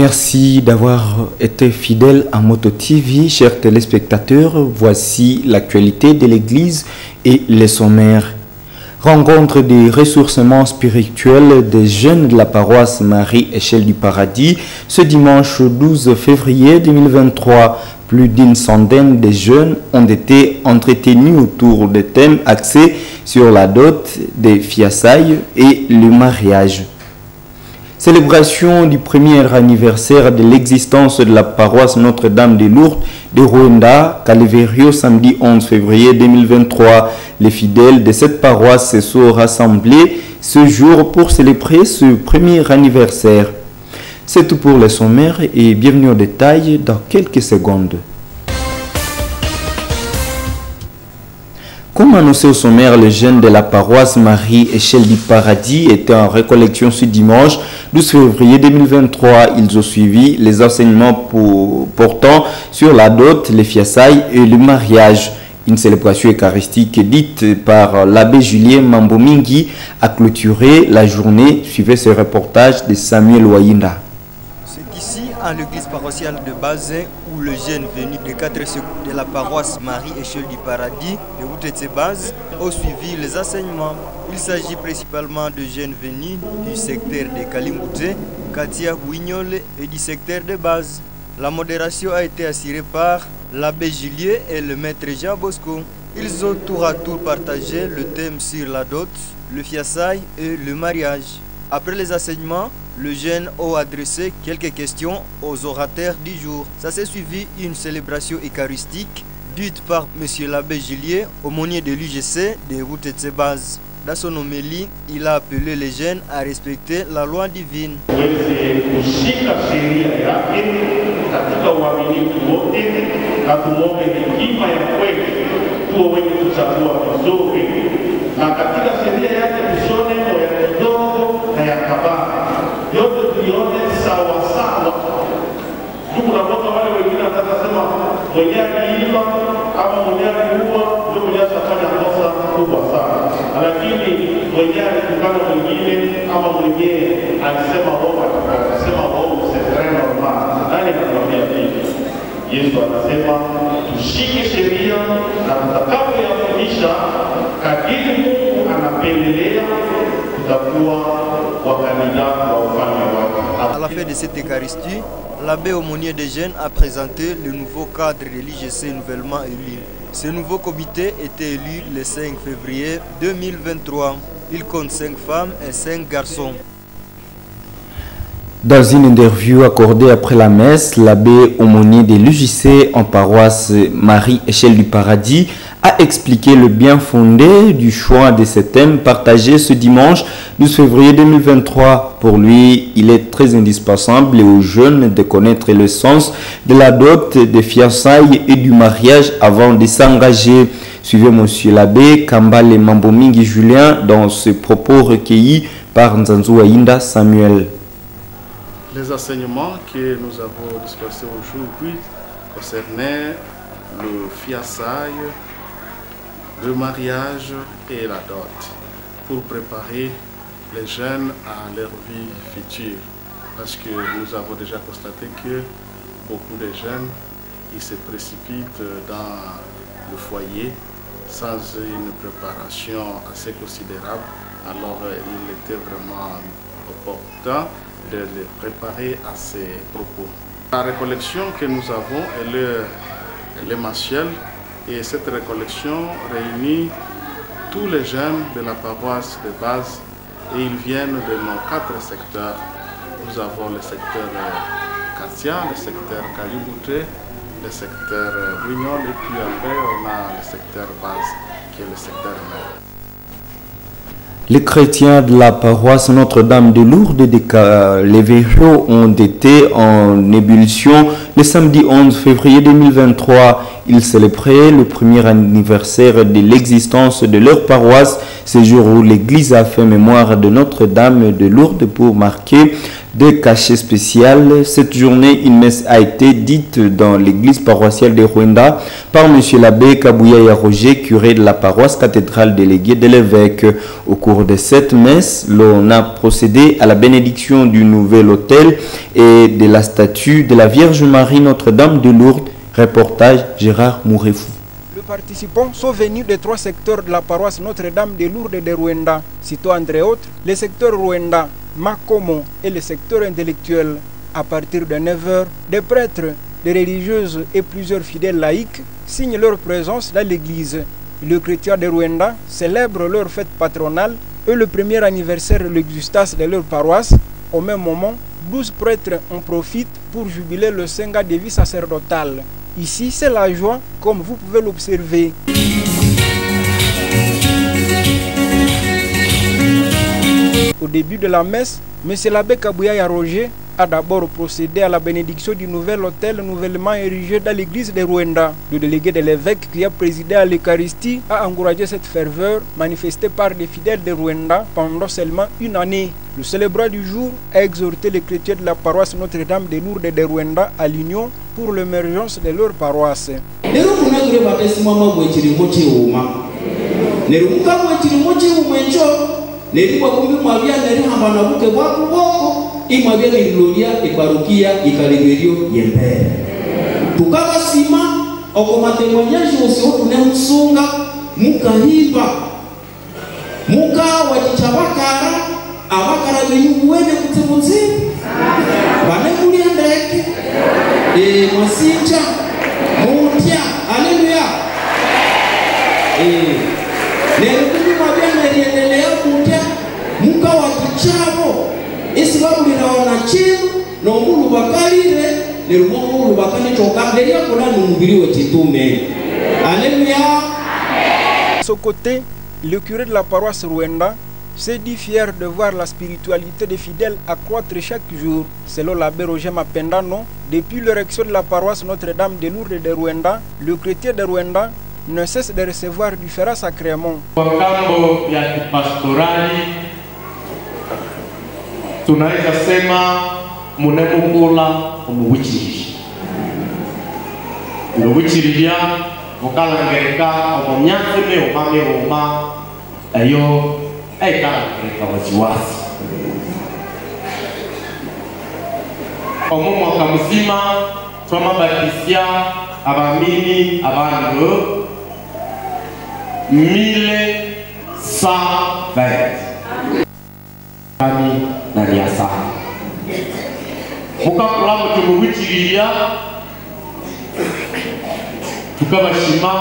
Merci d'avoir été fidèle à Moto TV, chers téléspectateurs. Voici l'actualité de l'Église et les sommaires. Rencontre des ressourcements spirituels des jeunes de la paroisse Marie-Échelle du Paradis ce dimanche 12 février 2023. Plus d'une centaine de jeunes ont été entretenus autour des thèmes axés sur la dot, des fiançailles et le mariage. Célébration du premier anniversaire de l'existence de la paroisse Notre-Dame de Lourdes de Rwanda, Calverio, samedi 11 février 2023. Les fidèles de cette paroisse se sont rassemblés ce jour pour célébrer ce premier anniversaire. C'est tout pour les sommaires et bienvenue au détail dans quelques secondes. Comme annoncé au sommaire, les jeunes de la paroisse Marie-Échelle du Paradis étaient en récollection ce dimanche 12 février 2023. Ils ont suivi les enseignements portant sur la dot, les fiançailles et le mariage. Une célébration eucharistique dite par l'abbé Julien Mambomingi a clôturé la journée. Suivez ce reportage de Samuel Wayinda. Ici, à l'église paroissiale de Bazin, où le jeune venu de 4 secours de la paroisse Marie-Échelle du Paradis, de Woutetse-Baz, ont suivi les enseignements. Il s'agit principalement de jeunes venus du secteur de Kalimboute, Katia Bouignol et du secteur de Baz. La modération a été assurée par l'abbé Juliet et le maître Jean Bosco. Ils ont tour à tour partagé le thème sur la dot, le fiançailles et le mariage. Après les enseignements, le jeune a adressé quelques questions aux orateurs du jour. Ça s'est suivi une célébration eucharistique dite par M. l'abbé Juliet, aumônier de l'UGC de Woutetse-Baz. Dans son homélie, il a appelé les jeunes à respecter la loi divine. yote tulione sawa sawa. Ndugu na baba, wale wengine watasema mwenye aliiba ama mwenye aliua ndio mwenye atafanya kosa kubwa sana, lakini mwenye alikutana mwingine ama mwenye alisema wao atakasema wao c'est très normal. Nani anakuambia hivi? Yesu anasema tushike sheria na tutakapoyafundisha kadiri Mungu anapendelea tutakuwa wakandida wa ufalme wake. À la fin de cette Eucharistie, l'abbé aumônier des jeunes a présenté le nouveau cadre de l'IGC nouvellement élu. Ce nouveau comité était élu le 5 février 2023. Il compte 5 femmes et 5 garçons. Dans une interview accordée après la messe, l'abbé aumônier de l'UJC en paroisse Marie-Échelle du Paradis a expliqué le bien fondé du choix de ce thème partagé ce dimanche 12 février 2023. Pour lui, il est très indispensable aux jeunes de connaître le sens de la dot, des fiançailles et du mariage avant de s'engager. Suivez monsieur l'abbé Kambale Mambomingi Julien dans ce propos recueillis par Nzanzu Wayinda Samuel. Les enseignements que nous avons dispersés aujourd'hui concernaient le fiançailles, le mariage et la dot pour préparer les jeunes à leur vie future. Parce que nous avons déjà constaté que beaucoup de jeunes ils se précipitent dans le foyer sans une préparation assez considérable. Alors il était vraiment opportun de les préparer à ces propos. La récollection que nous avons, elle est mensuelle et cette récollection réunit tous les jeunes de la paroisse de base et ils viennent de nos 4 secteurs. Nous avons le secteur Katia, le secteur Kalibouté, le secteur Bouignol et puis après on a le secteur base qui est le secteur mère. Les chrétiens de la paroisse Notre-Dame de Lourdes de Calverio ont été en ébullition Le samedi 11 février 2023, ils célébraient le premier anniversaire de l'existence de leur paroisse, ce jour où l'église a fait mémoire de Notre-Dame de Lourdes pour marquer des cachets spéciaux. Cette journée, une messe a été dite dans l'église paroissiale de Rwanda par M. l'abbé Kabouya Roger, curé de la paroisse cathédrale délégué de l'évêque. Au cours de cette messe, l'on a procédé à la bénédiction du nouvel autel et de la statue de la Vierge Marie Notre-Dame de Lourdes. Reportage Gérard Mourefou. Les participants sont venus des 3 secteurs de la paroisse Notre-Dame de Lourdes de Rwanda, citons entre autres les secteurs Rwanda, Makomo et le secteur intellectuel. À partir de 9h, des prêtres, des religieuses et plusieurs fidèles laïcs signent leur présence dans l'église. Les chrétiens de Rwanda célèbrent leur fête patronale et le premier anniversaire de l'existence de leur paroisse. Au même moment, 12 prêtres en profitent pour jubiler le Senga de vie sacerdotale. Ici, c'est la joie, comme vous pouvez l'observer. Au début de la messe, M. l'abbé Kabouya Roger a d'abord procédé à la bénédiction du nouvel autel nouvellement érigé dans l'église de Rwanda. Le délégué de l'évêque qui a présidé à l'Eucharistie a encouragé cette ferveur manifestée par les fidèles de Rwanda pendant seulement une année. Le célébrant du jour a exhorté les chrétiens de la paroisse Notre-Dame de Lourdes de Rwanda à l'union pour l'émergence de leur paroisse. Imwabia liloria iparukia ikaliberio yembere tukaba sima okomatemwanyaji usihotu ne msunga mukahipa muka wachichabakara abakara benyuwene kutemuzi bane kuli ndeke mwasinja mutia haleluya lero kuli mwabia nariendelea kutia muka wakichabo isi babulira wanachinu n'omulu bakalire lero omulu bakane choka deria kola n'umubiri wetitume. Alléluia. De son côté, le curé de la paroisse Rwanda s'est dit fier de voir la spiritualité des fidèles accroître chaque jour. Selon l'abbé Roger Mapendano, depuis l'érection de la paroisse Notre-Dame de Lourdes de Rwanda, le chrétien de Rwanda ne cesse de recevoir différents sacrements. Tunaweza sema munemukula omubuchiri omubuchiriria mukalangereka omumyakune omameroma eyo eikalangereka waziwazi omumwaka muzima twamabatisia abamini abandu 1120 na liasa mukakula mutumubikiriya tukabashima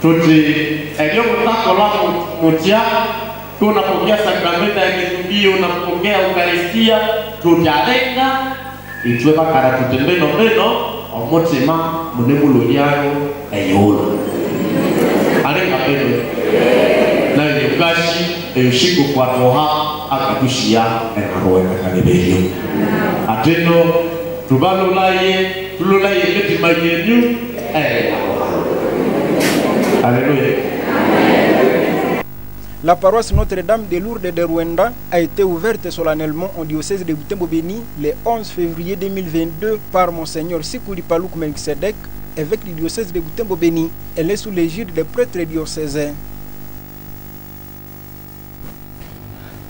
tuti elio mutakola mutia tunapokea sakramenta ya kitubio unapokea ukaristia tutalenga itwe bakara tutembeno beno omutima munemulo yayo eyolo alenga beno na yukashi eyushiko kwa toha akadushia enaroeka kanebeyo ateno tulolaye letima yenyu Alléluia. La paroisse Notre-Dame de Lourdes de Rwanda a été ouverte solennellement au diocèse de Butembo-Béni le 11 février 2022 par Monseigneur Sikuli Palouk Melkisedek, évêque du diocèse de Butembo-Béni. Elle est sous l'égide des prêtres diocésains.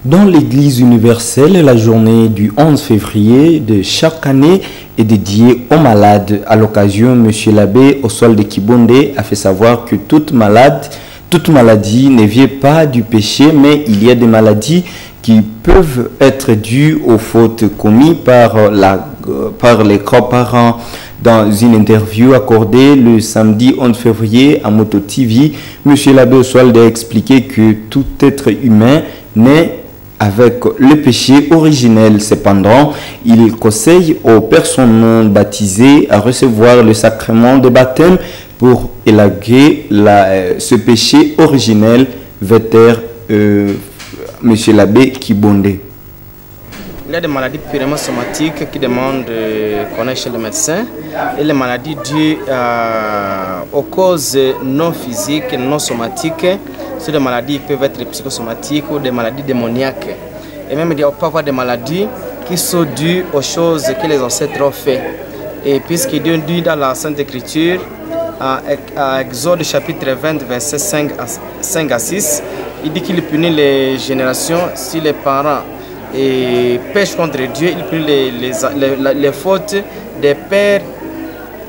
Dans l'église universelle, la journée du 11 février de chaque année est dédiée aux malades. À l'occasion, M. l'abbé Oswald Kibonde a fait savoir que toute maladie ne vient pas du péché, mais il y a des maladies qui peuvent être dues aux fautes commises par les grands-parents. Dans une interview accordée le samedi 11 février à Moto TV, M. l'abbé Oswald a expliqué que tout être humain naît avec le péché originel. Cependant, il conseille aux personnes baptisées à recevoir le sacrement de baptême pour élaguer ce péché originel, vétère M. l'abbé Kibonde. Il y a des maladies purement somatiques qui demandent qu'on aille chez le médecin. Et les maladies dues aux causes non physiques, non somatiques, c'est des maladies qui peuvent être psychosomatiques ou des maladies démoniaques. Et même on peut avoir des maladies qui sont dues aux choses que les ancêtres ont fait. Et puisqu'il dit dans la Sainte Écriture, à Exode chapitre 20, versets 5 à 6, il dit qu'il punit les générations si les parents pêchent contre Dieu, il punit les fautes des pères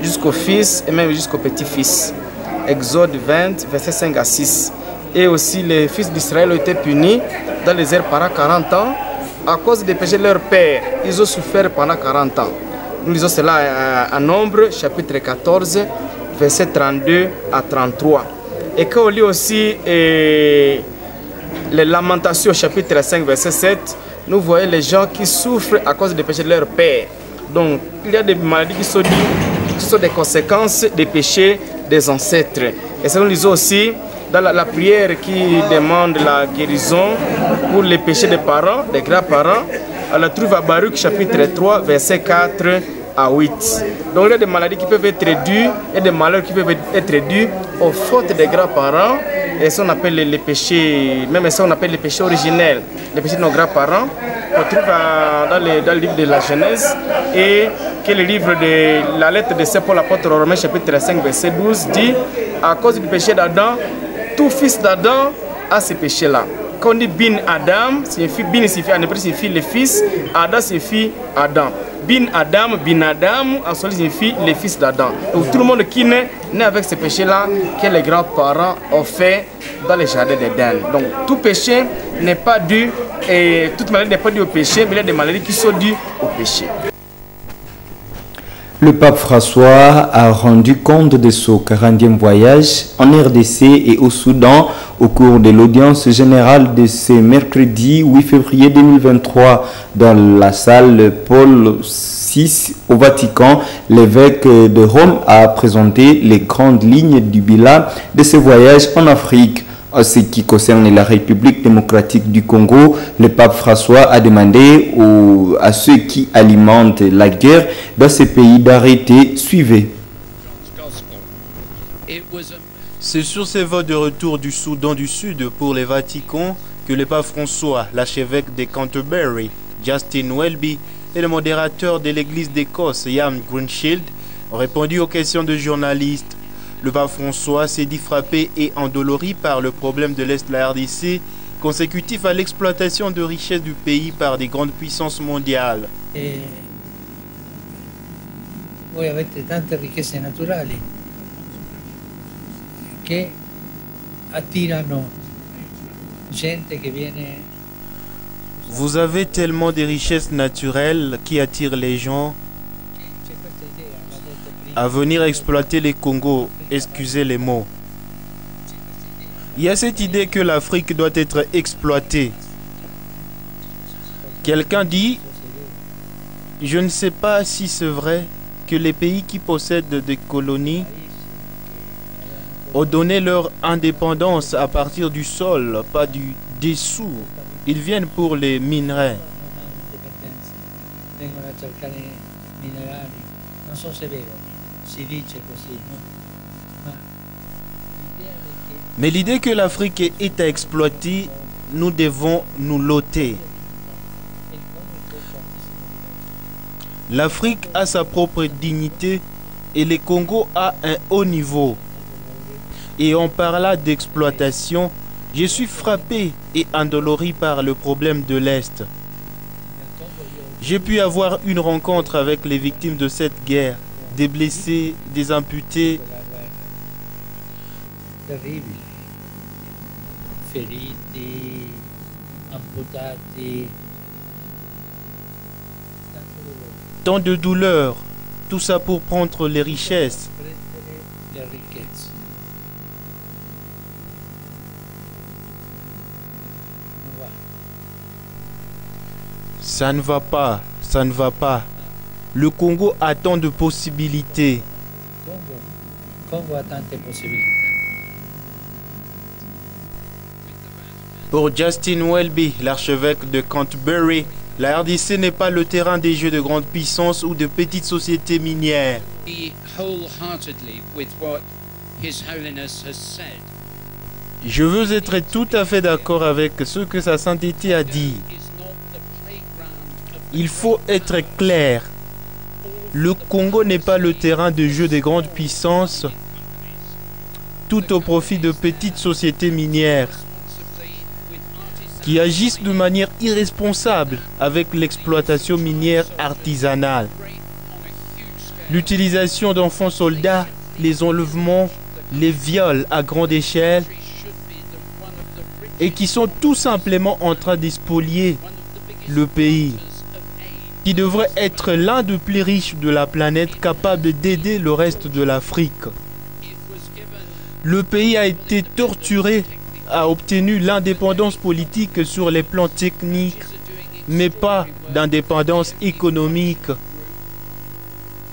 jusqu'au fils et même jusqu'au petit-fils. Exode 20, versets 5 à 6. Et aussi les fils d'Israël ont été punis dans les airs pendant 40 ans à cause des péchés de leur père. Ils ont souffert pendant 40 ans. Nous lisons cela en Nombre, chapitre 14, versets 32 à 33. Et quand on lit aussi les Lamentations, chapitre 5, verset 7, nous voyons les gens qui souffrent à cause des péchés de leur père. Donc, il y a des maladies qui sont des conséquences des péchés des ancêtres. Et ça, nous lisons aussi dans la prière qui demande la guérison pour les péchés des parents, des grands-parents. On la trouve à Baruch, chapitre 3, verset 4 à 8. Donc il y a des maladies qui peuvent être dues et des malheurs qui peuvent être dus aux fautes des grands-parents. Et ça on appelle les péchés, même ça on appelle les péchés originels, les péchés de nos grands-parents. On trouve dans le livre de la Genèse et que le livre de la lettre de Saint Paul apôtre aux Romains chapitre 5 verset 12 dit à cause du péché d'Adam, tout fils d'Adam a ce péché-là. Quand on dit bin Adam, bin signifie le fils, Adam signifie Adam. Bin Adam, en soi signifie les fils d'Adam. Donc tout le monde qui naît avec ce péché-là que les grands-parents ont fait dans les jardins d'Éden. Donc tout péché n'est pas dû, et toute maladie n'est pas due au péché, mais il y a des maladies qui sont dues au péché. Le pape François a rendu compte de son 40e voyage en RDC et au Soudan au cours de l'audience générale de ce mercredi 8 février 2023 dans la salle Paul VI au Vatican. L'évêque de Rome a présenté les grandes lignes du bilan de ce voyage en Afrique. En ce qui concerne la République démocratique du Congo, le pape François a demandé à ceux qui alimentent la guerre dans ce pays d'arrêter. Suivez. C'est sur ces vols de retour du Soudan du Sud pour les Vaticans que le pape François, l'archevêque de Canterbury, Justin Welby, et le modérateur de l'église d'Écosse, Ian Greenshield, ont répondu aux questions de journalistes. Le pape François s'est dit frappé et endolori par le problème de l'Est de la RDC, consécutif à l'exploitation de richesses du pays par des grandes puissances mondiales. Vous avez tante richesses naturelles qui attirano gente che viene. Vous avez tellement de richesses naturelles qui attirent les gens à venir exploiter les Congos, excusez les mots. Il y a cette idée que l'Afrique doit être exploitée. Quelqu'un dit, je ne sais pas si c'est vrai, que les pays qui possèdent des colonies ont donné leur indépendance à partir du sol, pas du dessous. Ils viennent pour les minerais. Mais l'idée que l'Afrique est à exploiter, nous devons nous l'ôter. L'Afrique a sa propre dignité et le Congo a un haut niveau. Et on parla d'exploitation. Je suis frappé et endolori par le problème de l'Est. J'ai pu avoir une rencontre avec les victimes de cette guerre, des blessés, des amputés. Terrible. Feriti, amputati. Tant de douleur, tout ça pour prendre les richesses. Ça ne va pas, ça ne va pas. Le Congo a tant de possibilités. Congo a tant de possibilités. Pour Justin Welby, l'archevêque de Canterbury, La RDC n'est pas le terrain des jeux de grande puissance ou de petites sociétés minières. Je veux être tout à fait d'accord avec ce que Sa Sainteté a dit. Il faut être clair. Le Congo n'est pas le terrain de jeu des grandes puissances, tout au profit de petites sociétés minières qui agissent de manière irresponsable avec l'exploitation minière artisanale. L'utilisation d'enfants soldats, les enlèvements, les viols à grande échelle et qui sont tout simplement en train d'espolier le pays, qui devrait être l'un des plus riches de la planète, capable d'aider le reste de l'Afrique. Le pays a été torturé, a obtenu l'indépendance politique sur les plans techniques, mais pas d'indépendance économique.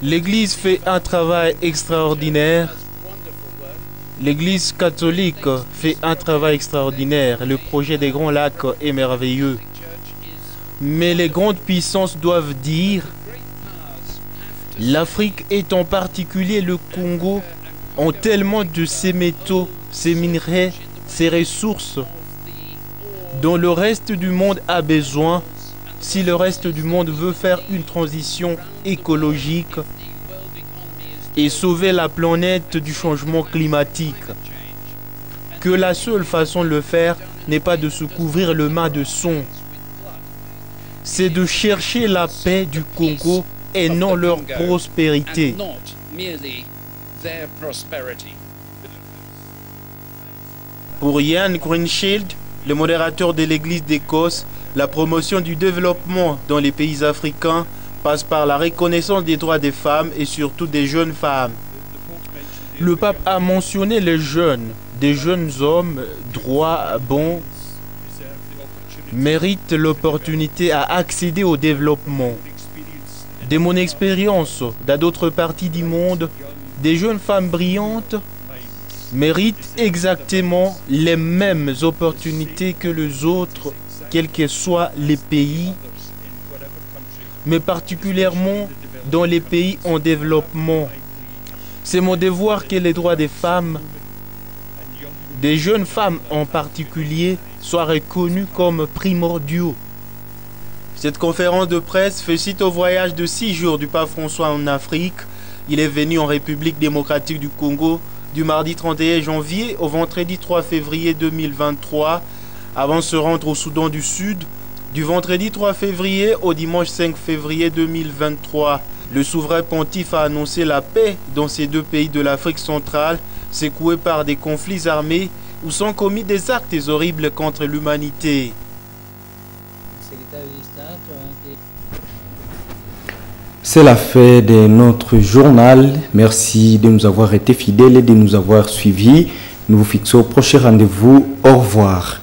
L'Église fait un travail extraordinaire. L'Église catholique fait un travail extraordinaire. Le projet des Grands Lacs est merveilleux. Mais les grandes puissances doivent dire, l'Afrique et en particulier le Congo ont tellement de ces métaux, ces minerais, ces ressources dont le reste du monde a besoin si le reste du monde veut faire une transition écologique et sauver la planète du changement climatique. Que la seule façon de le faire n'est pas de se couvrir le main de son, c'est de chercher la paix du Congo et non leur prospérité. Pour Ian Greenshield, le modérateur de l'Église d'Écosse, la promotion du développement dans les pays africains passe par la reconnaissance des droits des femmes et surtout des jeunes femmes. Le pape a mentionné les jeunes, des jeunes hommes droits, bons, méritent l'opportunité à accéder au développement. De mon expérience dans d'autres parties du monde, des jeunes femmes brillantes méritent exactement les mêmes opportunités que les autres, quels que soient les pays, mais particulièrement dans les pays en développement. C'est mon devoir que les droits des femmes, des jeunes femmes en particulier, soient reconnus comme primordiaux. Cette conférence de presse fait suite au voyage de 6 jours du pape François en Afrique. Il est venu en République démocratique du Congo du mardi 31 janvier au vendredi 3 février 2023, avant de se rendre au Soudan du Sud du vendredi 3 février au dimanche 5 février 2023. Le souverain pontife a annoncé la paix dans ces deux pays de l'Afrique centrale, secoués par des conflits armés où sont commis des actes horribles contre l'humanité. C'est la fin de notre journal. Merci de nous avoir été fidèles et de nous avoir suivis. Nous vous fixons au prochain rendez-vous. Au revoir.